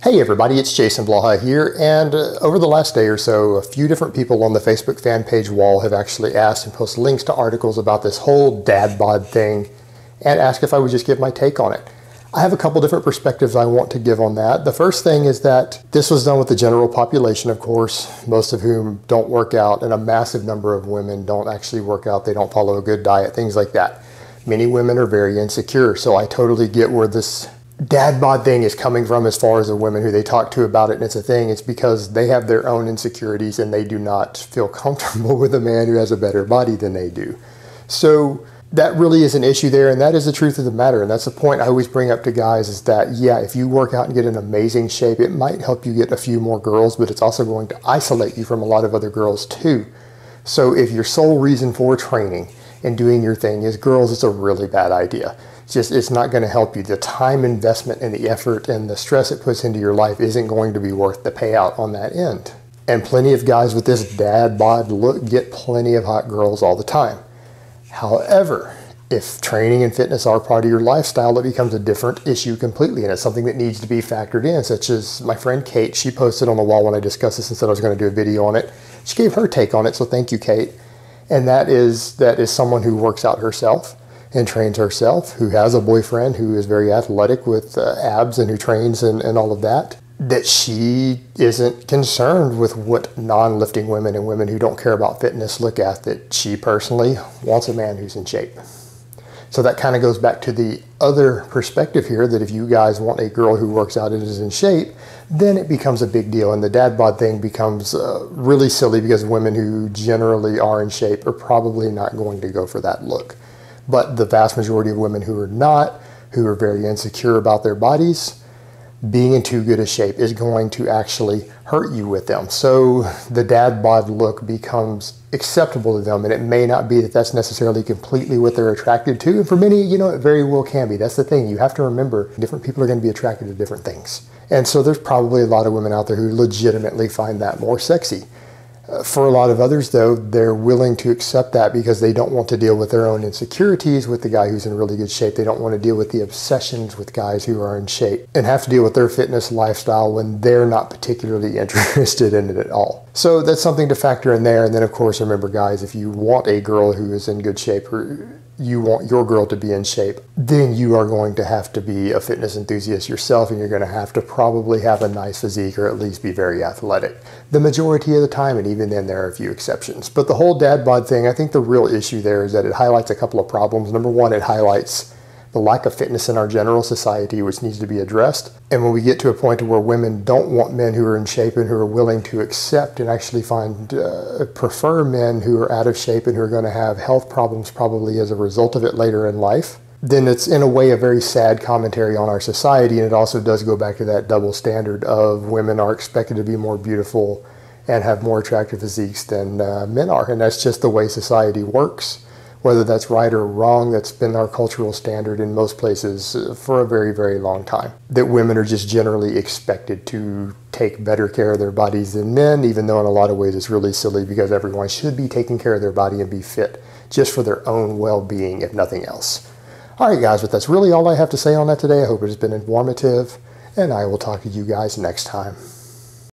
Hey everybody, it's Jason Blaha here, and over the last day or so, a few different people on the Facebook fan page wall have actually asked and posted links to articles about this whole dad bod thing and asked if I would just give my take on it. I have a couple different perspectives I want to give on that. The first thing is that this was done with the general population, of course, most of whom don't work out, and a massive number of women don't actually work out, they don't follow a good diet, things like that. Many women are very insecure, so I totally get where this dad bod thing is coming from as far as the women who they talk to about it, and it's a thing. It's because they have their own insecurities and they do not feel comfortable with a man who has a better body than they do. So that really is an issue there, and that is the truth of the matter. And that's the point I always bring up to guys, is that yeah, if you work out and get in amazing shape, it might help you get a few more girls, but it's also going to isolate you from a lot of other girls too. So if your sole reason for training and doing your thing is girls, it's a really bad idea. It's not going to help you. The time investment and the effort and the stress it puts into your life isn't going to be worth the payout on that end. And plenty of guys with this dad bod look get plenty of hot girls all the time. However, if training and fitness are part of your lifestyle, it becomes a different issue completely, and it's something that needs to be factored in, such as my friend Kate. She posted on the wall when I discussed this and said I was going to do a video on it. She gave her take on it, so thank you, Kate. And that is someone who works out herself and trains herself, who has a boyfriend who is very athletic with abs and who trains and all of that, that she isn't concerned with what non-lifting women and women who don't care about fitness look at, that she personally wants a man who's in shape. So that kind of goes back to the other perspective here, that if you guys want a girl who works out and is in shape, then it becomes a big deal, and the dad bod thing becomes really silly, because women who generally are in shape are probably not going to go for that look. But the vast majority of women who are not, who are very insecure about their bodies, being in too good a shape is going to actually hurt you with them. So the dad bod look becomes acceptable to them, and it may not be that that's necessarily completely what they're attracted to. And for many, you know, it very well can be. That's the thing. You have to remember, different people are going to be attracted to different things. And so there's probably a lot of women out there who legitimately find that more sexy. For a lot of others, though, they're willing to accept that because they don't want to deal with their own insecurities with the guy who's in really good shape. They don't want to deal with the obsessions with guys who are in shape and have to deal with their fitness lifestyle when they're not particularly interested in it at all. So that's something to factor in there. And then, of course, remember, guys, if you want a girl who is in good shape, or you want your girl to be in shape, then you are going to have to be a fitness enthusiast yourself, and you're going to have to probably have a nice physique, or at least be very athletic the majority of the time, and even then there are a few exceptions. But the whole dad bod thing, I think the real issue there is that it highlights a couple of problems. Number one, it highlights the lack of fitness in our general society, which needs to be addressed. And when we get to a point where women don't want men who are in shape and who are willing to accept and actually prefer men who are out of shape and who are going to have health problems probably as a result of it later in life, then it's in a way a very sad commentary on our society. And it also does go back to that double standard of women are expected to be more beautiful and have more attractive physiques than men are. And that's just the way society works. Whether that's right or wrong, that's been our cultural standard in most places for a very, very long time. That women are just generally expected to take better care of their bodies than men, even though in a lot of ways it's really silly, because everyone should be taking care of their body and be fit just for their own well-being, if nothing else. All right, guys, but that's really all I have to say on that today. I hope it has been informative, and I will talk to you guys next time.